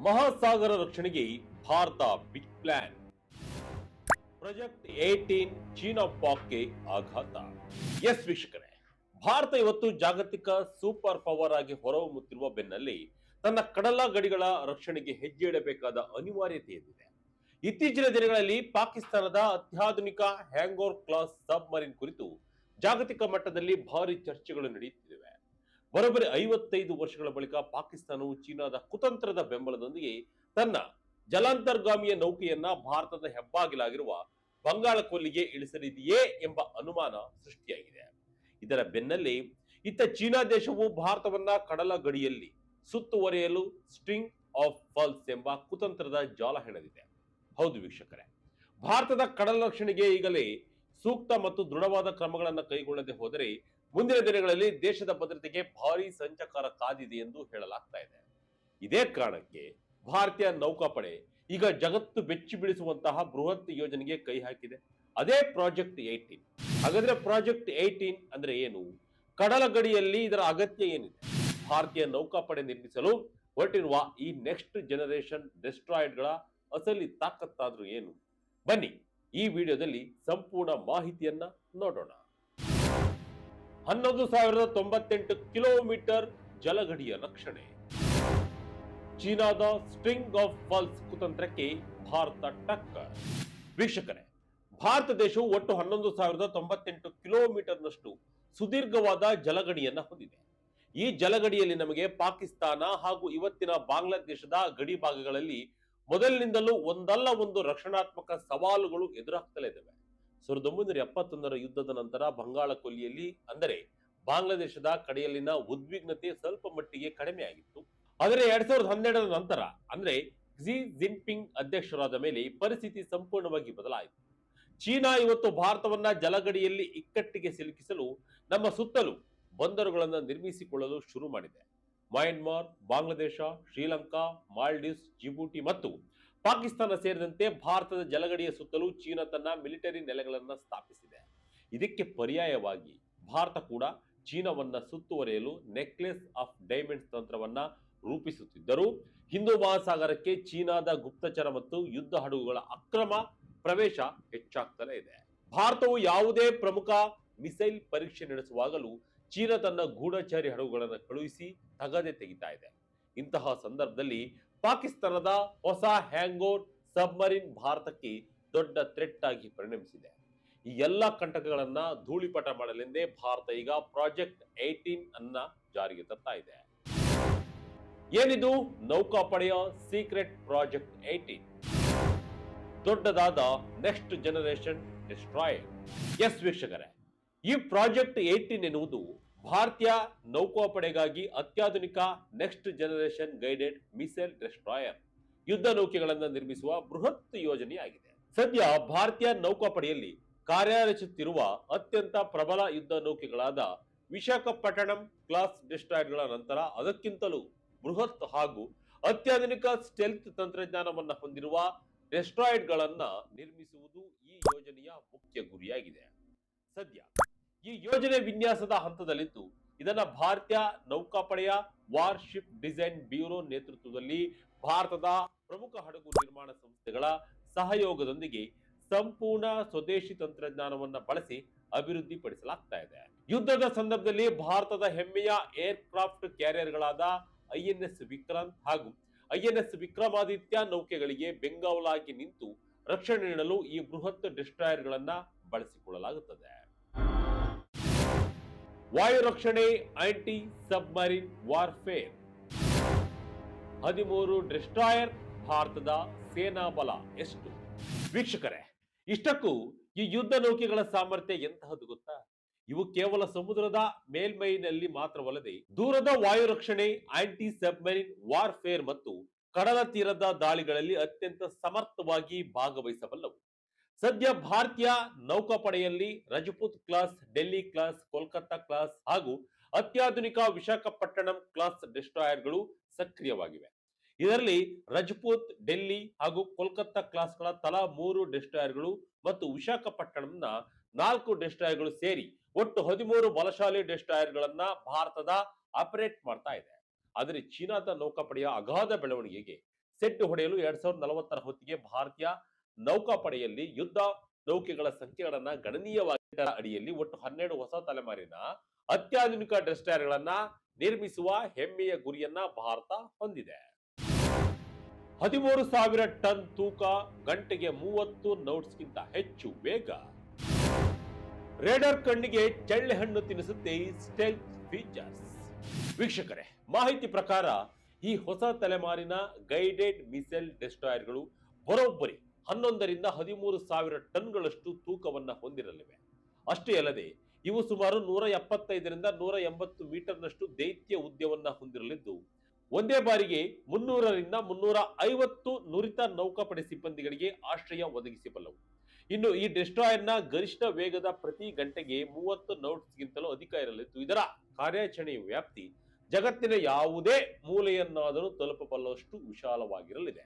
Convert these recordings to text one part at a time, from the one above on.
ಮಹಾಸಾಗರ ರಕ್ಷಣೆಗೆ Bharat big plan. Project 18 China ಪಾಕ್ಗೆ ಆಘಾತ. ಎಸ್ ವೀಕ್ಷಕರೇ, ಭಾರತ ಇವತ್ತು ಜಾಗತಿಕ ಸೂಪರ್ ಪವರ್ ಆಗಿ ಹೊರಹೊಮ್ಮುತ್ತಿರುವ ಬೆನ್ನಲ್ಲೇ ತನ್ನ ಕಡಲ ಗಡಿಗಳ ರಕ್ಷಣೆಗೆ ಹೆಜ್ಜೆ ಇಡಬೇಕಾದ ಅನಿವಾರ್ಯತೆ ಎದ್ದಿದೆ. ಇತ್ತೀಚಿನ ದಿನಗಳಲ್ಲಿ ಪಾಕಿಸ್ತಾನದ ಅತ್ಯಾಧುನಿಕ ಹ್ಯಾಂಗೋರ್ ಕ್ಲಾಸ್ ಸಬ್ ಮರೀನ್ ಕುರಿತು ಜಾಗತಿಕ ಮಟ್ಟದಲ್ಲಿ ಭಾರಿ ಚರ್ಚೆಗಳು ನಡೆಯುತ್ತಿವೆ. ಬರೋಬ್ಬರಿ 55 ವರ್ಷಗಳ ಬಳಿಕ ಪಾಕಿಸ್ತಾನವು ಚೀನಾದ ಕುತಂತ್ರದ ಬೆಂಬಲದೊಂದಿಗೆ ತನ್ನ ಜಲಾಂತರ್ಗಾಮಿಯ ನೌಕೆಯನ್ನ ಭಾರತದ ಹೆಬ್ಬಾಗಿಲಾಗಿರುವ ಬಂಗಾಳ ಕೊಲ್ಲಿಗೆ ಇಳಿಸಲಿದೆಯೇ ಎಂಬ ಅನುಮಾನ ಸೃಷ್ಟಿಯಾಗಿದೆ. ಇದರ ಬೆನ್ನಲ್ಲೇ ಇತ್ತ ಚೀನಾ ದೇಶವು ಭಾರತವನ್ನ ಕಡಲ ಗಡಿಯಲ್ಲಿ ಸುತ್ತುವರಿಯಲು ಸ್ಟ್ರಿಂಗ್ ಆಫ್ ಪಲ್ಸ್ ಎಂಬ ಕುತಂತ್ರದ ಜಾಲ ಹೆಣೆದಿದೆ. ಹೌದು ವೀಕ್ಷಕರೇ, ಭಾರತದ ಕಡಲ ರಕ್ಷಣೆಗೆ ಈಗಲೇ ಸೂಕ್ತ ಮತ್ತು ದೃಢವಾದ ಕ್ರಮಗಳನ್ನು ಕೈಗೊಳ್ಳದೆ ಹೋದರೆ ಮುಂದಿನ ದಿನಗಳಲ್ಲಿ ದೇಶದ ಭದ್ರತೆಗೆ ಭಾರಿ ಸಂಚಕಾರ ಕಾದಿದೆ ಎಂದು ಹೇಳಲಾಗ್ತಾ ಇದೆ. ಇದೇ ಕಾರಣಕ್ಕೆ ಭಾರತೀಯ ನೌಕಾಪಡೆ ಈಗ ಜಗತ್ತು ಬೆಚ್ಚಿ ಬೀಳಿಸುವಂತಹ ಬೃಹತ್ ಯೋಜನೆಗೆ ಕೈ ಹಾಕಿದೆ. ಅದೇ ಪ್ರಾಜೆಕ್ಟ್ 18. ಹಾಗಾದ್ರೆ ಪ್ರಾಜೆಕ್ಟ್ 18 ಅಂದ್ರೆ ಏನು? ಕಡಲ ಗಡಿಯಲ್ಲಿ ಇದರ ಅಗತ್ಯ ಏನಿದೆ? ಭಾರತೀಯ ನೌಕಾಪಡೆ ನಿರ್ಮಿಸಲು ಹೊರಟಿರುವ ಈ ನೆಕ್ಸ್ಟ್ ಜನರೇಷನ್ ಡೆಸ್ಟ್ರಾಯ್ಡ್ಗಳ ಅಸಲಿ ತಾಕತ್ತಾದ್ರೂ ಏನು? ಬನ್ನಿ ಈ ವಿಡಿಯೋದಲ್ಲಿ ಸಂಪೂರ್ಣ ಮಾಹಿತಿಯನ್ನ ನೋಡೋಣ. 11,098 ಕಿಲೋಮೀಟರ್ ಜಲಗಡಿಯ ರಕ್ಷಣೆ. ಚೀನಾದ ಸ್ಟ್ರಿಂಗ್ ಆಫ್ ಪಲ್ಸ್ ಕುತಂತ್ರಕ್ಕೆ ಭಾರತ ಟಕ್ಕರ್. ವೀಕ್ಷಕರೇ, ಭಾರತ ದೇಶವು ಒಟ್ಟು 11,098 ಕಿಲೋಮೀಟರ್ನಷ್ಟು ಸುದೀರ್ಘವಾದ ಜಲಗಡಿಯನ್ನ ಹೊಂದಿದೆ. ಈ ಜಲಗಡಿಯಲ್ಲಿ ನಮಗೆ ಪಾಕಿಸ್ತಾನ ಹಾಗೂ ಇವತ್ತಿನ ಬಾಂಗ್ಲಾದೇಶದ ಗಡಿ ಭಾಗಗಳಲ್ಲಿ ಮೊದಲಿನಿಂದಲೂ ಒಂದಲ್ಲ ಒಂದು ರಕ್ಷಣಾತ್ಮಕ ಸವಾಲುಗಳು ಎದುರಾಗ್ತಲೇ ಇದ್ದಾವೆ. 1971ರ ಯುದ್ಧದ ನಂತರ ಬಂಗಾಳ ಕೊಲ್ಲಿಯಲ್ಲಿ ಅಂದರೆ ಬಾಂಗ್ಲಾದೇಶದ ಕಡೆಯಲ್ಲಿನ ಉದ್ವಿಗ್ನತೆ ಸ್ವಲ್ಪ ಮಟ್ಟಿಗೆ ಕಡಿಮೆ ಆಗಿತ್ತು. ಆದರೆ 2012ರ ನಂತರ ಅಂದ್ರೆ ಕ್ಸಿ ಜಿನ್ಪಿಂಗ್ ಅಧ್ಯಕ್ಷರಾದ ಮೇಲೆ ಪರಿಸ್ಥಿತಿ ಸಂಪೂರ್ಣವಾಗಿ ಬದಲಾಯಿತು. ಚೀನಾ ಇವತ್ತು ಭಾರತವನ್ನ ಜಲಗಡಿಯಲ್ಲಿ ಇಕ್ಕಟ್ಟಿಗೆ ಸಿಲುಕಿಸಲು ನಮ್ಮ ಸುತ್ತಲೂ ಬಂದರುಗಳನ್ನು ನಿರ್ಮಿಸಿಕೊಳ್ಳಲು ಶುರು ಮಾಡಿದೆ. ಮಯನ್ಮಾರ್, ಬಾಂಗ್ಲಾದೇಶ, ಶ್ರೀಲಂಕಾ, ಮಾಲ್ಡೀವ್ಸ್, ಜಿಬೂಟಿ ಮತ್ತು ಪಾಕಿಸ್ತಾನ ಸೇರಿದಂತೆ ಭಾರತದ ಜಲಗಡಿಯ ಸುತ್ತಲೂ ಚೀನಾ ತನ್ನ ಮಿಲಿಟರಿ ನೆಲೆಗಳನ್ನು ಸ್ಥಾಪಿಸಿದೆ. ಇದಕ್ಕೆ ಪರ್ಯಾಯವಾಗಿ ಭಾರತ ಕೂಡ ಚೀನಾವನ್ನ ಸುತ್ತುವರಿಯಲು ನೆಕ್ಲೆಸ್ ಆಫ್ ಡೈಮಂಡ್ಸ್ ತಂತ್ರವನ್ನ ರೂಪಿಸುತ್ತಿದ್ದರೂ ಹಿಂದೂ ಮಹಾಸಾಗರಕ್ಕೆ ಚೀನಾದ ಗುಪ್ತಚರ ಮತ್ತು ಯುದ್ಧ ಹಡಗುಗಳ ಅಕ್ರಮ ಪ್ರವೇಶ ಹೆಚ್ಚಾಗ್ತಲೇ ಇದೆ. ಭಾರತವು ಯಾವುದೇ ಪ್ರಮುಖ ಮಿಸೈಲ್ ಪರೀಕ್ಷೆ ನಡೆಸುವಾಗಲೂ ಚೀನಾ ತನ್ನ ಗೂಢಚಾರಿ ಹಡಗುಗಳನ್ನು ಕಳುಹಿಸಿ ತಗದೆ ತೆಗಿತಾ ಇದೆ. ಇಂತಹ ಸಂದರ್ಭದಲ್ಲಿ ಪಾಕಿಸ್ತಾನದ ಹೊಸ ಹ್ಯಾಂಗೋರ್ ಸಬ್ಮರೀನ್ ಭಾರತಕ್ಕೆ ದೊಡ್ಡ ಥ್ರೆಟ್ ಆಗಿ ಪರಿಣಮಿಸಿದೆ. ಈ ಎಲ್ಲಾ ಕಂಟಕಗಳನ್ನ ಧೂಳಿಪಟ ಮಾಡಲೆಂದೇ ಭಾರತ ಈಗ ಪ್ರಾಜೆಕ್ಟ್ 18 ಅನ್ನ ಜಾರಿಗೆ ತರ್ತಾ ಇದೆ. ಏನಿದು ನೌಕಾಪಡೆಯ ಸೀಕ್ರೆಟ್ ಪ್ರಾಜೆಕ್ಟ್ 18? ದೊಡ್ಡದಾದ ನೆಕ್ಸ್ಟ್ ಜನರೇಷನ್ ಡೆಸ್ಟ್ರಾಯರ್. ಎಸ್ ವೀಕ್ಷಕರೇ, ಈ ಪ್ರಾಜೆಕ್ಟ್ 18 ಎನ್ನುವುದು ಭಾರತೀಯ ನೌಕಾಪಡೆಗಾಗಿ ಅತ್ಯಾಧುನಿಕ next generation guided missile destroyer ಯುದ್ಧ ನೌಕೆಗಳನ್ನು ನಿರ್ಮಿಸುವ ಬೃಹತ್ ಯೋಜನೆಯಾಗಿದೆ. ಸದ್ಯ ಭಾರತೀಯ ನೌಕಾಪಡೆಯಲ್ಲಿ ಕಾರ್ಯನಿರ್ವಹಿಸುತ್ತಿರುವ ಅತ್ಯಂತ ಪ್ರಬಲ ಯುದ್ಧ ನೌಕೆಗಳಾದ ವಿಶಾಖಪಟ್ಟಣಂ ಕ್ಲಾಸ್ ಡೆಸ್ಟ್ರಾಯರ್ಗಳ ನಂತರ ಅದಕ್ಕಿಂತಲೂ ಬೃಹತ್ ಹಾಗೂ ಅತ್ಯಾಧುನಿಕ ಸ್ಟೆಲ್ತ್ ತಂತ್ರಜ್ಞಾನವನ್ನ ಹೊಂದಿರುವ ಡೆಸ್ಟ್ರಾಯ್ಡ್ಗಳನ್ನ ನಿರ್ಮಿಸುವುದು ಈ ಯೋಜನೆಯ ಮುಖ್ಯ ಗುರಿಯಾಗಿದೆ. ಸದ್ಯ ಈ ಯೋಜನೆ ವಿನ್ಯಾಸದ ಹಂತದಲ್ಲಿದ್ದು ಇದನ್ನ ಭಾರತೀಯ ನೌಕಾಪಡೆಯ ವಾರ್ಶಿಪ್ ಡಿಸೈನ್ ಬ್ಯೂರೋ ನೇತೃತ್ವದಲ್ಲಿ ಭಾರತದ ಪ್ರಮುಖ ಹಡಗು ನಿರ್ಮಾಣ ಸಂಸ್ಥೆಗಳ ಸಹಯೋಗದೊಂದಿಗೆ ಸಂಪೂರ್ಣ ಸ್ವದೇಶಿ ತಂತ್ರಜ್ಞಾನವನ್ನ ಬಳಸಿ ಅಭಿವೃದ್ಧಿಪಡಿಸಲಾಗ್ತಾ ಇದೆ. ಯುದ್ಧದ ಸಂದರ್ಭದಲ್ಲಿ ಭಾರತದ ಹೆಮ್ಮೆಯ ಏರ್ ಕ್ರಾಫ್ಟ್ ಕ್ಯಾರಿಯರ್ಗಳಾದ INS ವಿಕ್ರಾಂತ್ ಹಾಗೂ INS ವಿಕ್ರಮಾದಿತ್ಯ ನೌಕೆಗಳಿಗೆ ಬೆಂಗಾವಲಾಗಿ ನಿಂತು ರಕ್ಷಣೆ ನೀಡಲು ಈ ಬೃಹತ್ ಡೆಸ್ಟ್ರಾಯರ್ಗಳನ್ನ ಬಳಸಿಕೊಳ್ಳಲಾಗುತ್ತದೆ. ವಾಯು ರಕ್ಷಣೆ ಆಂಟಿ ಸಬ್ಮರೀನ್ ವಾರ್ಫೇರ್. 13 ಡೆಸ್ಟ್ರಾಯರ್ ಭಾರತದ ಸೇನಾ ಬಲ ಎಷ್ಟು? ವೀಕ್ಷಕರೇ, ಇಷ್ಟಕ್ಕೂ ಈ ಯುದ್ಧ ನೌಕೆಗಳ ಸಾಮರ್ಥ್ಯ ಎಂತಹದ್ದು ಗೊತ್ತಾ? ಇವು ಕೇವಲ ಸಮುದ್ರದ ಮೇಲ್ಮೈನಲ್ಲಿ ಮಾತ್ರವಲ್ಲದೆ ದೂರದ ವಾಯು ರಕ್ಷಣೆ, ಆಂಟಿ ಸಬ್ಮರೀನ್ ವಾರ್ಫೇರ್ ಮತ್ತು ಕಡಲ ತೀರದ ದಾಳಿಗಳಲ್ಲಿ ಅತ್ಯಂತ ಸಮರ್ಥವಾಗಿ ಭಾಗವಹಿಸಬಲ್ಲವು. ಸದ್ಯ ಭಾರತೀಯ ನೌಕಾಪಡೆಯಲ್ಲಿ Rajput class, Delhi class, Kolkata class ಹಾಗೂ ಅತ್ಯಾಧುನಿಕ ವಿಶಾಖಪಟ್ಟಣಂ ಕ್ಲಾಸ್ ಡೆಸ್ಟ್ರಾಯರ್ಗಳು ಸಕ್ರಿಯವಾಗಿವೆ. ಇದರಲ್ಲಿ ರಜಪೂತ್, ಡೆಲ್ಲಿ ಹಾಗೂ ಕೋಲ್ಕತ್ತಾ ಕ್ಲಾಸ್ಗಳ ತಲಾ 3 ಡೆಸ್ಟ್ರಾಯರ್ಗಳು ಮತ್ತು ವಿಶಾಖಪಟ್ಟಣಂನ 4 ಡೆಸ್ಟ್ರಾಯರ್ಗಳು ಸೇರಿ ಒಟ್ಟು 13 ಬಲಶಾಲಿ ಡೆಸ್ಟ್ರಾಯರ್ಗಳನ್ನ ಭಾರತದ ಆಪರೇಟ್ ಮಾಡ್ತಾ ಇದೆ. ಆದರೆ ಚೀನಾದ ನೌಕಾಪಡೆಯ ಅಗಾಧ ಬೆಳವಣಿಗೆಗೆ ಸೆಟ್ ಹೊಡೆಯಲು 2040 ಹೊತ್ತಿಗೆ ಭಾರತೀಯ ನೌಕಾಪಡೆಯಲ್ಲಿ ಯುದ್ಧ ನೌಕೆಗಳ ಸಂಖ್ಯೆಗಳನ್ನ ಗಣನೀಯವಾಗಿ ಅಡಿಯಲ್ಲಿ ಒಟ್ಟು 12 ಹೊಸ ತಲೆಮಾರಿನ ಅತ್ಯಾಧುನಿಕ ಡೆಸ್ಟ್ರಾಯರ್ಗಳನ್ನ ನಿರ್ಮಿಸುವ ಹೆಮ್ಮೆಯ ಗುರಿಯನ್ನ ಭಾರತ ಹೊಂದಿದೆ. 13,000 ಟನ್ ತೂಕ, ಗಂಟೆಗೆ 30 ನೌಟ್ಸ್ಗಿಂತ ಹೆಚ್ಚು ವೇಗ. ರೇಡರ್ ಕಣ್ಣಿಗೆ ಚಳ್ಳೆಹಣ್ಣು ತಿನ್ನಿಸುತ್ತೆ ಸ್ಟೆಲ್ತ್ ಫೀಚರ್ಸ್. ವೀಕ್ಷಕರೇ, ಮಾಹಿತಿ ಪ್ರಕಾರ ಈ ಹೊಸ ತಲೆಮಾರಿನ ಗೈಡೆಡ್ ಮಿಸೈಲ್ ಡೆಸ್ಟ್ರಾಯರ್ಗಳು ಬರೋಬ್ಬರಿ 11ರಿಂದ 13,000 ಟನ್ಗಳಷ್ಟು ತೂಕವನ್ನ ಹೊಂದಿರಲಿವೆ. ಅಷ್ಟೇ ಅಲ್ಲದೆ ಇವು ಸುಮಾರು 175ರಿಂದ 180 ಮೀಟರ್ನಷ್ಟು ದೈತ್ಯ ಉದ್ದವನ್ನ ಹೊಂದಿರಲಿದ್ದು, ಒಂದೇ ಬಾರಿಗೆ 300ರಿಂದ 350 ನುರಿತ ನೌಕಾಪಡೆ ಸಿಬ್ಬಂದಿಗಳಿಗೆ ಆಶ್ರಯ ಒದಗಿಸಬಲ್ಲವು. ಇನ್ನು ಈ ಡೆಸ್ಟ್ರಾಯರ್ನ ಗರಿಷ್ಠ ವೇಗದ ಪ್ರತಿ ಗಂಟೆಗೆ 30 ನೌಟ್ಸ್ಗಿಂತಲೂ ಅಧಿಕ ಇರಲಿದ್ದು, ಇದರ ಕಾರ್ಯಾಚರಣೆಯ ವ್ಯಾಪ್ತಿ ಜಗತ್ತಿನ ಯಾವುದೇ ಮೂಲೆಯನ್ನಾದರೂ ತಲುಪಬಲ್ಲಷ್ಟು ವಿಶಾಲವಾಗಿರಲಿದೆ.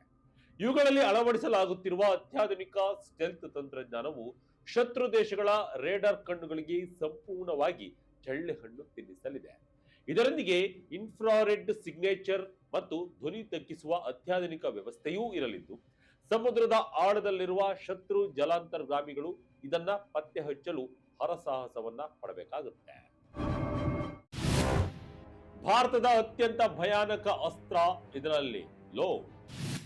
ಇವುಗಳಲ್ಲಿ ಅಳವಡಿಸಲಾಗುತ್ತಿರುವ ಅತ್ಯಾಧುನಿಕ ಸ್ಟೆಲ್ತ್ ತಂತ್ರಜ್ಞಾನವು ಶತ್ರು ದೇಶಗಳ ರೇಡಾರ್ ಕಣ್ಣುಗಳಿಗೆ ಸಂಪೂರ್ಣವಾಗಿ ಚಳ್ಳೆಹಣ್ಣು ತಿನ್ನಿಸಲಿದೆ. ಇದರೊಂದಿಗೆ ಇನ್ಫ್ರಾರೆಡ್ ಸಿಗ್ನೇಚರ್ ಮತ್ತು ಧ್ವನಿ ತಗ್ಗಿಸುವ ಅತ್ಯಾಧುನಿಕ ವ್ಯವಸ್ಥೆಯೂ ಇರಲಿದ್ದು, ಸಮುದ್ರದ ಆಳದಲ್ಲಿರುವ ಶತ್ರು ಜಲಾಂತರ್ಗಾಮಿಗಳು ಇದನ್ನ ಪತ್ತೆ ಹಚ್ಚಲು ಹರಸಾಹಸವನ್ನ ಪಡಬೇಕಾಗುತ್ತೆ. ಭಾರತದ ಅತ್ಯಂತ ಭಯಾನಕ ಅಸ್ತ್ರ ಇದರಲ್ಲಿ ಲೋ.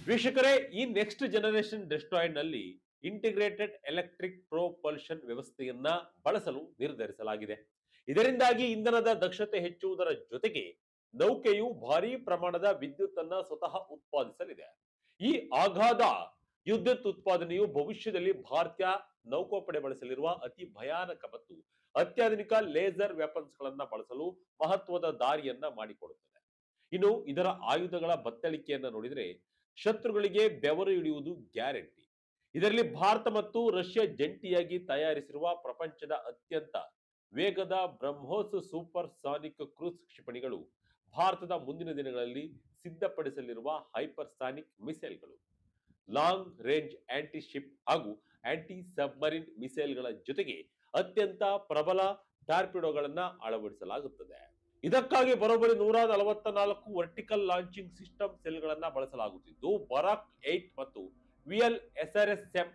ವೀಕ್ಷಕರೇ, ಈ ನೆಕ್ಸ್ಟ್ ಜನರೇಷನ್ ಡೆಸ್ಟ್ರಾಯರ್ ನಲ್ಲಿ ಇಂಟಿಗ್ರೇಟೆಡ್ ಎಲೆಕ್ಟ್ರಿಕ್ ಪ್ರೊಪಲ್ಷನ್ ವ್ಯವಸ್ಥೆಯನ್ನ ಬಳಸಲು ನಿರ್ಧರಿಸಲಾಗಿದೆ. ಇದರಿಂದಾಗಿ ಇಂಧನದ ದಕ್ಷತೆ ಹೆಚ್ಚುವುದರ ಜೊತೆಗೆ ನೌಕೆಯು ಭಾರೀ ಪ್ರಮಾಣದ ವಿದ್ಯುತ್ ಅನ್ನ ಸ್ವತಃ ಉತ್ಪಾದಿಸಲಿದೆ. ಈ ಅಗಾಧ ವಿದ್ಯುತ್ ಉತ್ಪಾದನೆಯು ಭವಿಷ್ಯದಲ್ಲಿ ಭಾರತೀಯ ನೌಕಾಪಡೆ ಬಳಸಲಿರುವ ಅತಿ ಭಯಾನಕ ಮತ್ತು ಅತ್ಯಾಧುನಿಕ ಲೇಸರ್ ವೆಪನ್ಸ್ ಗಳನ್ನ ಬಳಸಲು ಮಹತ್ವದ ದಾರಿಯನ್ನ ಮಾಡಿಕೊಡುತ್ತದೆ. ಇನ್ನು ಇದರ ಆಯುಧಗಳ ಬತ್ತಳಿಕೆಯನ್ನ ನೋಡಿದರೆ ಶತ್ರುಗಳಿಗೆ ಬೆವರು ಇಳಿಯುವುದು ಗ್ಯಾರಂಟಿ. ಇದರಲ್ಲಿ ಭಾರತ ಮತ್ತು ರಷ್ಯಾ ಜಂಟಿಯಾಗಿ ತಯಾರಿಸಿರುವ ಪ್ರಪಂಚದ ಅತ್ಯಂತ ವೇಗದ ಬ್ರಹ್ಮೋಸ್ ಸೂಪರ್ ಸಾನಿಕ್ ಕ್ರೂಸ್ ಕ್ಷಿಪಣಿಗಳು, ಭಾರತದ ಮುಂದಿನ ದಿನಗಳಲ್ಲಿ ಸಿದ್ಧಪಡಿಸಲಿರುವ ಹೈಪರ್ಸಾನಿಕ್ ಮಿಸೈಲ್ಗಳು, ಲಾಂಗ್ ರೇಂಜ್ ಆಂಟಿ ಶಿಪ್ ಹಾಗೂ ಆಂಟಿ ಸಬ್ಮರಿನ್ ಮಿಸೈಲ್ಗಳ ಜೊತೆಗೆ ಅತ್ಯಂತ ಪ್ರಬಲ ಟಾರ್ಪಿಡೋಗಳನ್ನ ಅಳವಡಿಸಲಾಗುತ್ತದೆ. ಇದಕ್ಕಾಗಿ ಬರೋಬ್ಬರಿ 144 ವರ್ಟಿಕಲ್ ಲಾಂಚಿಂಗ್ ಸಿಸ್ಟಮ್ ಸೆಲ್ಗಳನ್ನ ಬಳಸಲಾಗುತ್ತಿದ್ದು, ಬರಾಕ್ 8 ಮತ್ತು VLSRSM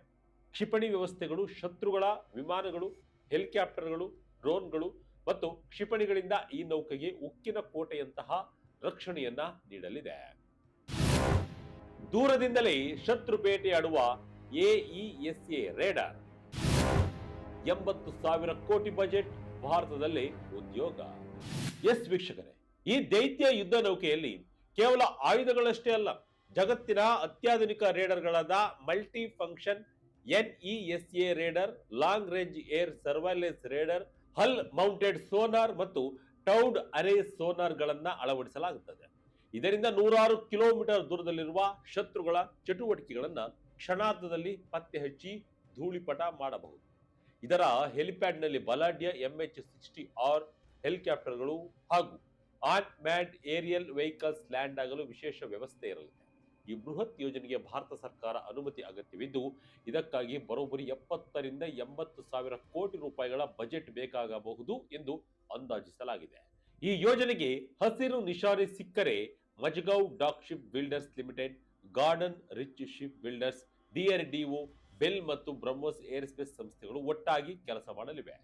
ಕ್ಷಿಪಣಿ ವ್ಯವಸ್ಥೆಗಳು ಶತ್ರುಗಳ ವಿಮಾನಗಳು, ಹೆಲಿಕಾಪ್ಟರ್ಗಳು, ಡ್ರೋನ್ಗಳು ಮತ್ತು ಕ್ಷಿಪಣಿಗಳಿಂದ ಈ ನೌಕೆಗೆ ಉಕ್ಕಿನ ಕೋಟೆಯಂತಹ ರಕ್ಷಣೆಯನ್ನ ನೀಡಲಿದೆ. ದೂರದಿಂದಲೇ ಶತ್ರು ಬೇಟೆಯಾಡುವ AESA ರೇಡಾರ್, 80,000 ಕೋಟಿ ಬಜೆಟ್, ಭಾರತದಲ್ಲಿ ಉದ್ಯೋಗ. ಎಸ್ ವೀಕ್ಷಕರೇ, ಈ ದೈತ್ಯ ಯುದ್ಧ ನೌಕೆಯಲ್ಲಿ ಕೇವಲ ಆಯುಧಗಳಷ್ಟೇ ಅಲ್ಲ, ಜಗತ್ತಿನ ಅತ್ಯಾಧುನಿಕ ರೇಡರ್ಗಳಾದ multi function NESA radar, long range air surveillance radar, hull mounted sonar ಮತ್ತು ಟೌಡ್ ಅರೇ ಸೋನಾರ್ ಗಳನ್ನ ಅಳವಡಿಸಲಾಗುತ್ತದೆ. ಇದರಿಂದ 106 ಕಿಲೋಮೀಟರ್ ದೂರದಲ್ಲಿರುವ ಶತ್ರುಗಳ ಚಟುವಟಿಕೆಗಳನ್ನ ಕ್ಷಣಾರ್ಧದಲ್ಲಿ ಪತ್ತೆ ಹಚ್ಚಿ ಧೂಳಿಪಟ ಮಾಡಬಹುದು. ಇದರ ಹೆಲಿಪ್ಯಾಡ್ ನಲ್ಲಿ ಬಲಾಢ್ಯ MH-60R ಹೆಲಿಕಾಪ್ಟರ್ಗಳು ಹಾಗೂ ಅನ್ಮ್ಯಾನ್ಡ್ ಏರಿಯಲ್ ವೆಹಿಕಲ್ಸ್ ಲ್ಯಾಂಡ್ ಆಗಲು ವಿಶೇಷ ವ್ಯವಸ್ಥೆ ಇರಲಿದೆ. ಈ ಬೃಹತ್ ಯೋಜನೆಗೆ ಭಾರತ ಸರ್ಕಾರ ಅನುಮತಿ ಅಗತ್ಯವಿದ್ದು, ಇದಕ್ಕಾಗಿ ಬರೋಬ್ಬರಿ 70ರಿಂದ 80,000 ಕೋಟಿ ರೂಪಾಯಿಗಳ ಬಜೆಟ್ ಬೇಕಾಗಬಹುದು ಎಂದು ಅಂದಾಜಿಸಲಾಗಿದೆ. ಈ ಯೋಜನೆಗೆ ಹಸಿರು ನಿಶಾನೆ ಸಿಕ್ಕರೆ Mazagon dock ship builders limited, garden reach ship builders, DRDO, BEL ಮತ್ತು ಬ್ರಹ್ಮೋಸ್ ಏರ್ಸ್ಪೇಸ್ ಸಂಸ್ಥೆಗಳು ಒಟ್ಟಾಗಿ ಕೆಲಸ ಮಾಡಲಿವೆ.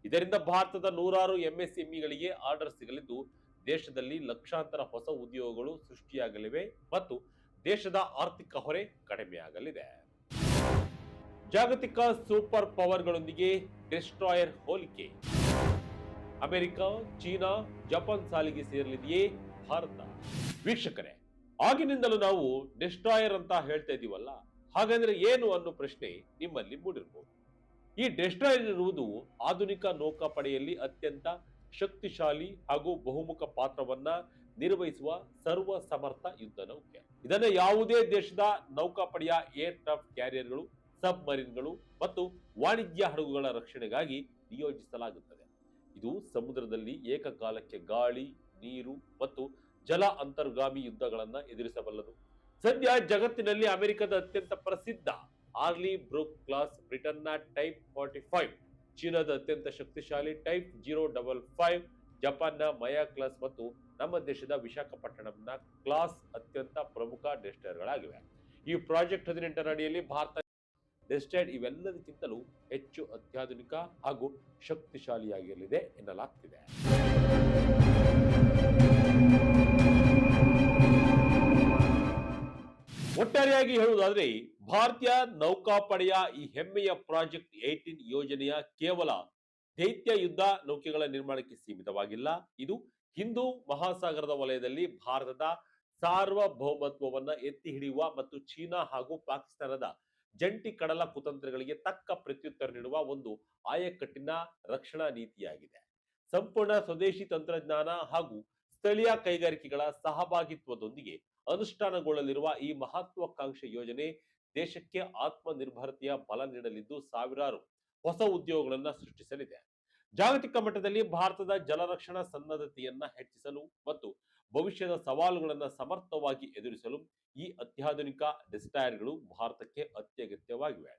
ಇದರಿಂದ ಭಾರತದ 106 MSMEಗಳಿಗೆ ಆರ್ಡರ್ ಸಿಗಲಿದ್ದು, ದೇಶದಲ್ಲಿ ಲಕ್ಷಾಂತರ ಹೊಸ ಉದ್ಯೋಗಗಳು ಸೃಷ್ಟಿಯಾಗಲಿವೆ ಮತ್ತು ದೇಶದ ಆರ್ಥಿಕ ಹೊರೆ ಕಡಿಮೆಯಾಗಲಿದೆ. ಜಾಗತಿಕ ಸೂಪರ್ ಪವರ್ಗಳೊಂದಿಗೆ ಡೆಸ್ಟ್ರಾಯರ್ ಹೋಲಿಕೆ. ಅಮೆರಿಕ, ಚೀನಾ, ಜಪಾನ್ ಸಾಲಿಗೆ ಸೇರಲಿದೆಯೇ ಭಾರತ? ವೀಕ್ಷಕರೇ, ಆಗಿನಿಂದಲೂ ನಾವು ಡೆಸ್ಟ್ರಾಯರ್ ಅಂತ ಹೇಳ್ತಾ ಇದೀವಲ್ಲ, ಹಾಗಾದ್ರೆ ಏನು ಅನ್ನೋ ಪ್ರಶ್ನೆ ನಿಮ್ಮಲ್ಲಿ ಮೂಡಿರಬಹುದು. ಈ ಡೆಸ್ಟ್ರಾಯರ್ ಇರುವುದು ಆಧುನಿಕ ನೌಕಾಪಡೆಯಲ್ಲಿ ಅತ್ಯಂತ ಶಕ್ತಿಶಾಲಿ ಹಾಗೂ ಬಹುಮುಖ ಪಾತ್ರವನ್ನ ನಿರ್ವಹಿಸುವ ಸರ್ವ ಸಮರ್ಥ ಯುದ್ಧ ನೌಕೆ. ಇದನ್ನ ಯಾವುದೇ ದೇಶದ ನೌಕಾಪಡೆಯ ಏರ್ ಕ್ರಾಫ್ಟ್ ಕ್ಯಾರಿಯರ್ಗಳು, ಸಬ್ಮರೀನ್ಗಳು ಮತ್ತು ವಾಣಿಜ್ಯ ಹಡಗುಗಳ ರಕ್ಷಣೆಗಾಗಿ ನಿಯೋಜಿಸಲಾಗುತ್ತದೆ. ಇದು ಸಮುದ್ರದಲ್ಲಿ ಏಕಕಾಲಕ್ಕೆ ಗಾಳಿ, ನೀರು ಮತ್ತು ಜಲ ಅಂತರ್ಗಾಮಿ ಯುದ್ಧಗಳನ್ನ ಎದುರಿಸಬಲ್ಲದು. ಸದ್ಯ ಜಗತ್ತಿನಲ್ಲಿ ಅಮೆರಿಕದ ಅತ್ಯಂತ ಪ್ರಸಿದ್ಧ ಆರ್ಲಿ ಬ್ರೂಕ್ ಕ್ಲಾಸ್, ಬ್ರಿಟನ್ನ ಟೈಪ್ 45, ಚೀನಾದ ಅತ್ಯಂತ ಶಕ್ತಿಶಾಲಿ ಟೈಪ್ 055, ಜಪಾನ್ನ ಮಯಾ ಕ್ಲಾಸ್ ಮತ್ತು ನಮ್ಮ ದೇಶದ ವಿಶಾಖಪಟ್ಟಣಂನ ಕ್ಲಾಸ್ ಅತ್ಯಂತ ಪ್ರಮುಖ ಡೆಸ್ಟೈನರ್ಗಳಾಗಿವೆ. ಈ ಪ್ರಾಜೆಕ್ಟ್ 18 ಅಡಿಯಲ್ಲಿ ಭಾರತ ಡೆಸ್ಟೈನ್ ಇವೆಲ್ಲದಕ್ಕಿಂತಲೂ ಹೆಚ್ಚು ಅತ್ಯಾಧುನಿಕ ಹಾಗೂ ಶಕ್ತಿಶಾಲಿಯಾಗಿರಲಿದೆ ಎನ್ನಲಾಗ್ತಿದೆ. ಒಟ್ಟಾರೆಯಾಗಿ ಹೇಳುವುದಾದ್ರೆ ಭಾರತೀಯ ನೌಕಾಪಡೆಯ ಈ ಹೆಮ್ಮೆಯ ಪ್ರಾಜೆಕ್ಟ್ 18 ಯೋಜನೆಯ ಕೇವಲ ದೈತ್ಯ ಯುದ್ಧ ನೌಕೆಗಳ ನಿರ್ಮಾಣಕ್ಕೆ ಸೀಮಿತವಾಗಿಲ್ಲ. ಇದು ಹಿಂದೂ ಮಹಾಸಾಗರದ ವಲಯದಲ್ಲಿ ಭಾರತದ ಸಾರ್ವಭೌಮತ್ವವನ್ನ ಎತ್ತಿ ಹಿಡಿಯುವ ಮತ್ತು ಚೀನಾ ಹಾಗೂ ಪಾಕಿಸ್ತಾನದ ಜಂಟಿ ಕಡಲ ಕುತಂತ್ರಗಳಿಗೆ ತಕ್ಕ ಪ್ರತ್ಯುತ್ತರ ನೀಡುವ ಒಂದು ಆಯಕಟ್ಟಿನ ರಕ್ಷಣಾ ನೀತಿಯಾಗಿದೆ. ಸಂಪೂರ್ಣ ಸ್ವದೇಶಿ ತಂತ್ರಜ್ಞಾನ ಹಾಗೂ ಸ್ಥಳೀಯ ಕೈಗಾರಿಕೆಗಳ ಸಹಭಾಗಿತ್ವದೊಂದಿಗೆ ಅನುಷ್ಠಾನಗೊಳ್ಳಲಿರುವ ಈ ಮಹತ್ವಾಕಾಂಕ್ಷೆ ಯೋಜನೆ ದೇಶಕ್ಕೆ ಆತ್ಮನಿರ್ಭರತೆಯ ಬಲ ನೀಡಲಿದ್ದು ಸಾವಿರಾರು ಹೊಸ ಉದ್ಯೋಗಗಳನ್ನು ಸೃಷ್ಟಿಸಲಿದೆ. ಜಾಗತಿಕ ಮಟ್ಟದಲ್ಲಿ ಭಾರತದ ಜಲರಕ್ಷಣಾ ಸನ್ನದ್ಧತೆಯನ್ನ ಹೆಚ್ಚಿಸಲು ಮತ್ತು ಭವಿಷ್ಯದ ಸವಾಲುಗಳನ್ನು ಸಮರ್ಥವಾಗಿ ಎದುರಿಸಲು ಈ ಅತ್ಯಾಧುನಿಕ ಡೆಸ್ಟಾಯರ್ಗಳು ಭಾರತಕ್ಕೆ ಅತ್ಯಗತ್ಯವಾಗಿವೆ.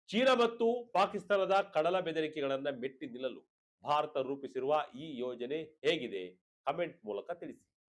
ಚೀನಾ ಮತ್ತು ಪಾಕಿಸ್ತಾನದ ಕಡಲ ಬೆದರಿಕೆಗಳನ್ನ ಮೆಟ್ಟಿ ನಿಲ್ಲಲು ಭಾರತ ರೂಪಿಸಿರುವ ಈ ಯೋಜನೆ ಹೇಗಿದೆ? ಕಮೆಂಟ್ ಮೂಲಕ ತಿಳಿಸಿ.